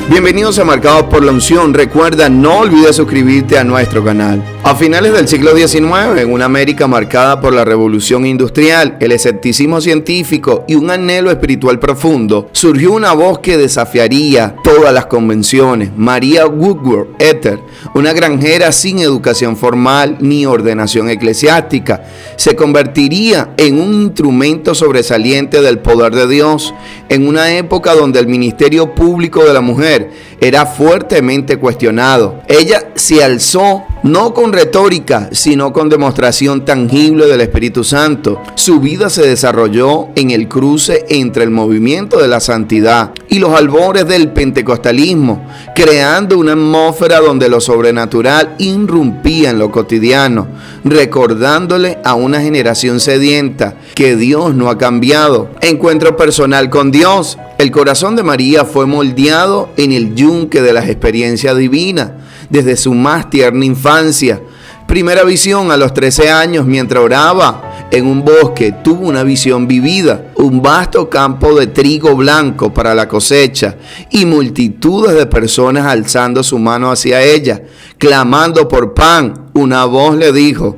Bienvenidos a Marcados por la Unción. Recuerda, no olvides suscribirte a nuestro canal. A finales del siglo XIX, en una América marcada por la revolución industrial, el escepticismo científico y un anhelo espiritual profundo, surgió una voz que desafiaría todas las convenciones. María Woodworth Etter, una granjera sin educación formal ni ordenación eclesiástica, se convertiría en un instrumento sobresaliente del poder de Dios en una época donde el ministerio público de la mujer era fuertemente cuestionado. Ella se alzó no con retórica, sino con demostración tangible del Espíritu Santo. Su vida se desarrolló en el cruce entre el movimiento de la santidad y los albores del pentecostalismo, creando una atmósfera donde lo sobrenatural irrumpía en lo cotidiano, recordándole a una generación sedienta que Dios no ha cambiado. Encuentro personal con Dios. El corazón de María fue moldeado en el yunque de las experiencias divinas desde su más tierna infancia. Primera visión a los 13 años mientras oraba en un bosque. Tuvo una visión vivida, un vasto campo de trigo blanco para la cosecha y multitudes de personas alzando su mano hacia ella, clamando por pan. Una voz le dijo: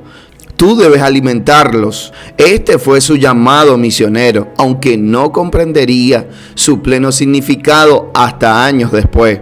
tú debes alimentarlos. Este fue su llamado misionero, aunque no comprendería su pleno significado hasta años después.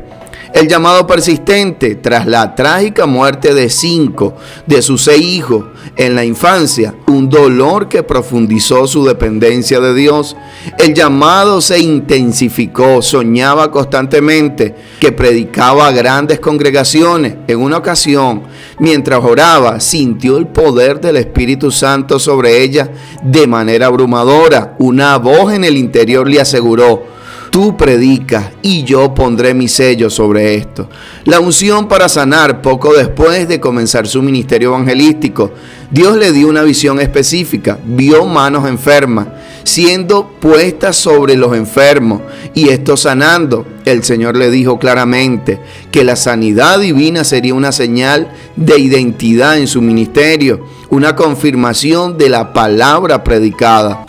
El llamado persistente tras la trágica muerte de 5 de sus 6 hijos en la infancia, un dolor que profundizó su dependencia de Dios. El llamado se intensificó, soñaba constantemente que predicaba a grandes congregaciones. En una ocasión, mientras oraba, sintió el poder del Espíritu Santo sobre ella de manera abrumadora. Una voz en el interior le aseguró: tú predicas y yo pondré mi sello sobre esto. La unción para sanar. Poco después de comenzar su ministerio evangelístico, Dios le dio una visión específica. Vio manos enfermas siendo puestas sobre los enfermos y estos sanando. El Señor le dijo claramente que la sanidad divina sería una señal de identidad en su ministerio, una confirmación de la palabra predicada.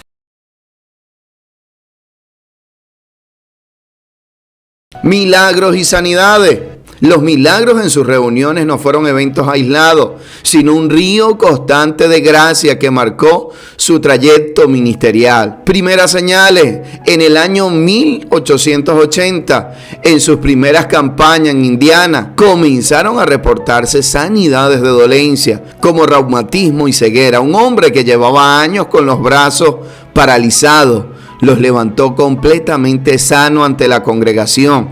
Milagros y sanidades. Los milagros en sus reuniones no fueron eventos aislados, sino un río constante de gracia que marcó su trayecto ministerial. Primeras señales. En el año 1880, en sus primeras campañas en Indiana, comenzaron a reportarse sanidades de dolencia, como reumatismo y ceguera. Un hombre que llevaba años con los brazos paralizados los levantó completamente sano ante la congregación,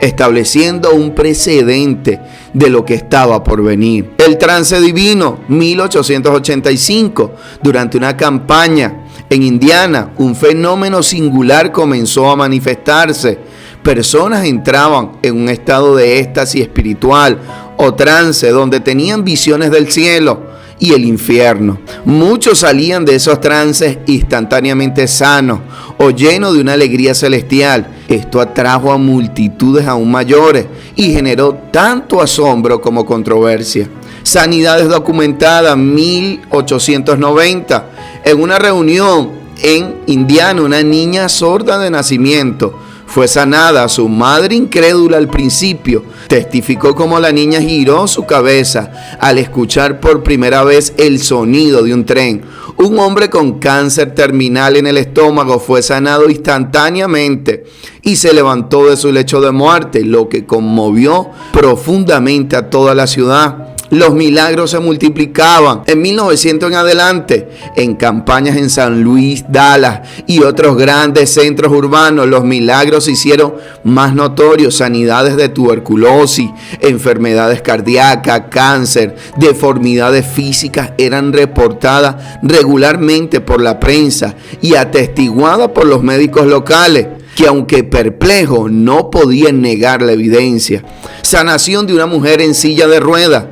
estableciendo un precedente de lo que estaba por venir. El trance divino, 1885, durante una campaña en Indiana, un fenómeno singular comenzó a manifestarse. Personas entraban en un estado de éxtasis espiritual o trance donde tenían visiones del cielo y el infierno. Muchos salían de esos trances instantáneamente sanos o llenos de una alegría celestial. Esto atrajo a multitudes aún mayores y generó tanto asombro como controversia. Sanidades documentadas, 1890. En una reunión en Indiana, una niña sorda de nacimiento fue sanada. Su madre, incrédula al principio, testificó cómo la niña giró su cabeza al escuchar por primera vez el sonido de un tren. Un hombre con cáncer terminal en el estómago fue sanado instantáneamente y se levantó de su lecho de muerte, lo que conmovió profundamente a toda la ciudad. Los milagros se multiplicaban. En 1900 en adelante, en campañas en San Luis, Dallas y otros grandes centros urbanos, los milagros se hicieron más notorios. Sanidades de tuberculosis, enfermedades cardíacas, cáncer, deformidades físicas eran reportadas regularmente por la prensa y atestiguadas por los médicos locales, que aunque perplejos no podían negar la evidencia. Sanación de una mujer en silla de ruedas.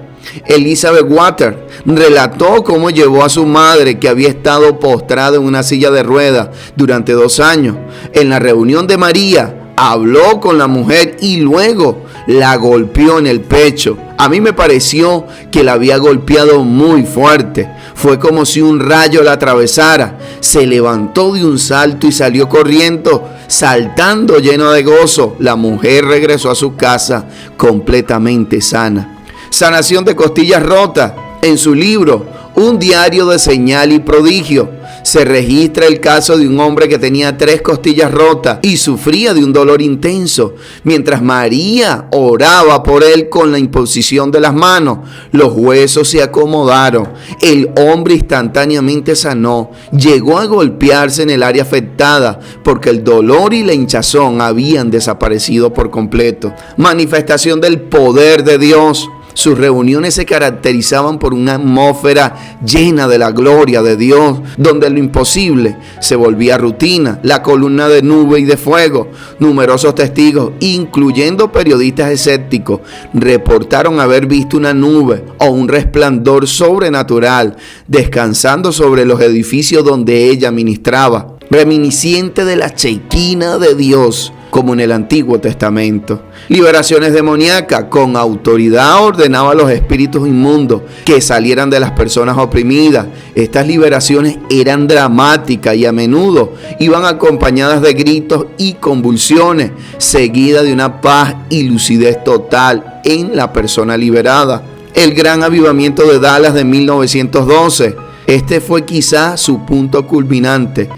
Elizabeth Waters relató cómo llevó a su madre, que había estado postrada en una silla de ruedas durante 2 años. En la reunión de María, habló con la mujer y luego la golpeó en el pecho. A mí me pareció que la había golpeado muy fuerte. Fue como si un rayo la atravesara. Se levantó de un salto y salió corriendo, saltando lleno de gozo. La mujer regresó a su casa completamente sana. Sanación de costillas rotas. En su libro, Un diario de señal y prodigio, se registra el caso de un hombre que tenía 3 costillas rotas y sufría de un dolor intenso. Mientras María oraba por él con la imposición de las manos, los huesos se acomodaron. El hombre instantáneamente sanó. Llegó a golpearse en el área afectada porque el dolor y la hinchazón habían desaparecido por completo. Manifestación del poder de Dios. Sus reuniones se caracterizaban por una atmósfera llena de la gloria de Dios, donde lo imposible se volvía rutina. La columna de nube y de fuego. Numerosos testigos, incluyendo periodistas escépticos, reportaron haber visto una nube o un resplandor sobrenatural descansando sobre los edificios donde ella ministraba, reminisciente de la Shekinah de Dios, como en el Antiguo Testamento. Liberaciones demoníacas. Con autoridad ordenaba a los espíritus inmundos que salieran de las personas oprimidas. Estas liberaciones eran dramáticas y a menudo iban acompañadas de gritos y convulsiones, seguidas de una paz y lucidez total en la persona liberada. El gran avivamiento de Dallas de 1912. Este fue quizás su punto culminante.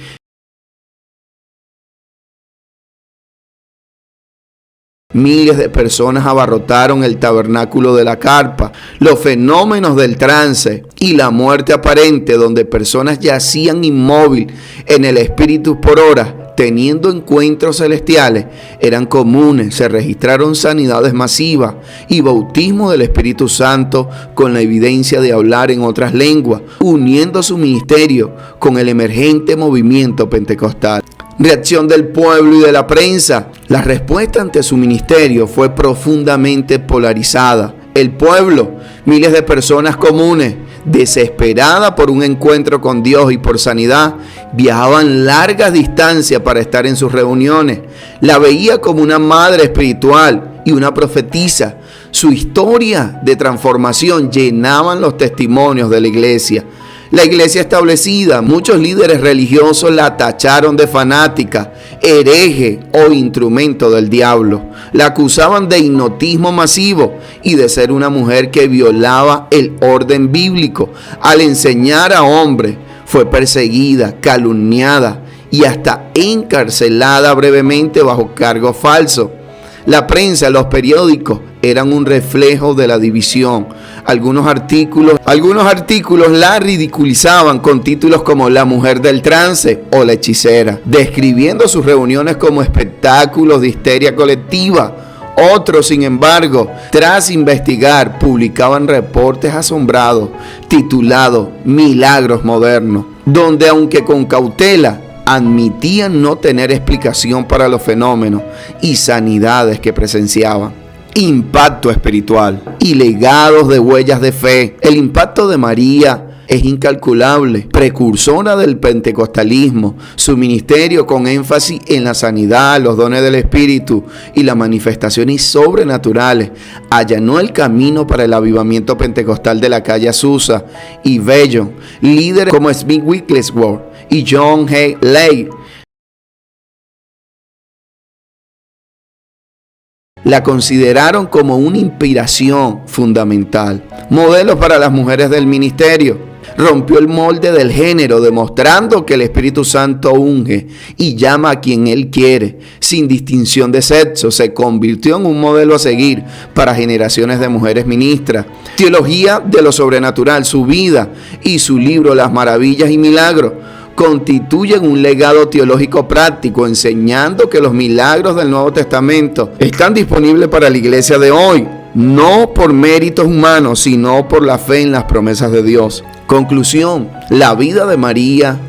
Miles de personas abarrotaron el tabernáculo de la carpa. Los fenómenos del trance y la muerte aparente, donde personas yacían inmóviles en el espíritu por horas, teniendo encuentros celestiales, eran comunes. Se registraron sanidades masivas y bautismo del Espíritu Santo con la evidencia de hablar en otras lenguas, uniendo su ministerio con el emergente movimiento pentecostal. Reacción del pueblo y de la prensa. La respuesta ante su ministerio fue profundamente polarizada. El pueblo, miles de personas comunes, desesperadas por un encuentro con Dios y por sanidad, viajaban largas distancias para estar en sus reuniones. La veía como una madre espiritual y una profetisa. Su historia de transformación llenaban los testimonios de la iglesia. La iglesia establecida, muchos líderes religiosos la tacharon de fanática, hereje o instrumento del diablo. La acusaban de hipnotismo masivo y de ser una mujer que violaba el orden bíblico. Al enseñar a hombres, fue perseguida, calumniada y hasta encarcelada brevemente bajo cargos falsos. La prensa, los periódicos eran un reflejo de la división. Algunos artículos la ridiculizaban con títulos como La mujer del trance o La hechicera, describiendo sus reuniones como espectáculos de histeria colectiva. Otros, sin embargo, tras investigar, publicaban reportes asombrados titulados Milagros Modernos, donde, aunque con cautela, admitían no tener explicación para los fenómenos y sanidades que presenciaban. Impacto espiritual y legados de huellas de fe. El impacto de María es incalculable, precursora del pentecostalismo. Su ministerio, con énfasis en la sanidad, los dones del Espíritu y las manifestaciones sobrenaturales, allanó el camino para el avivamiento pentecostal de la calle Azusa y Bellon. Líderes como Smith Wigglesworth y John Hay la consideraron como una inspiración fundamental. Modelos para las mujeres del ministerio. Rompió el molde del género, demostrando que el Espíritu Santo unge y llama a quien Él quiere, sin distinción de sexo. Se convirtió en un modelo a seguir para generaciones de mujeres ministras. Teología de lo sobrenatural. Su vida y su libro Las Maravillas y Milagros constituyen un legado teológico práctico, enseñando que los milagros del Nuevo Testamento están disponibles para la iglesia de hoy, no por méritos humanos, sino por la fe en las promesas de Dios. Conclusión: la vida de María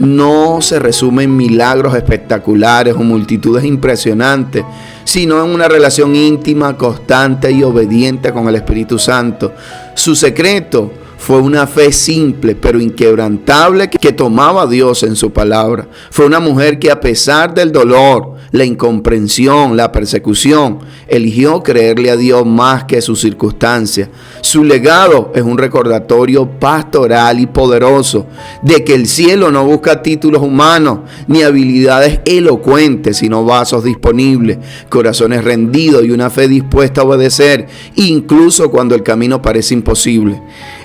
no se resume en milagros espectaculares o multitudes impresionantes, sino en una relación íntima, constante y obediente con el Espíritu Santo. Su secreto fue una fe simple pero inquebrantable que tomaba a Dios en su palabra. Fue una mujer que, a pesar del dolor, la incomprensión, la persecución, eligió creerle a Dios más que sus circunstancias. Su legado es un recordatorio pastoral y poderoso de que el cielo no busca títulos humanos ni habilidades elocuentes, sino vasos disponibles, corazones rendidos y una fe dispuesta a obedecer, incluso cuando el camino parece imposible.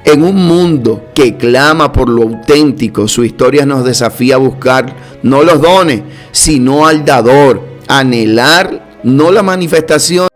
En un mundo que clama por lo auténtico, su historia nos desafía a buscar no los dones, sino al dador, anhelar no la manifestación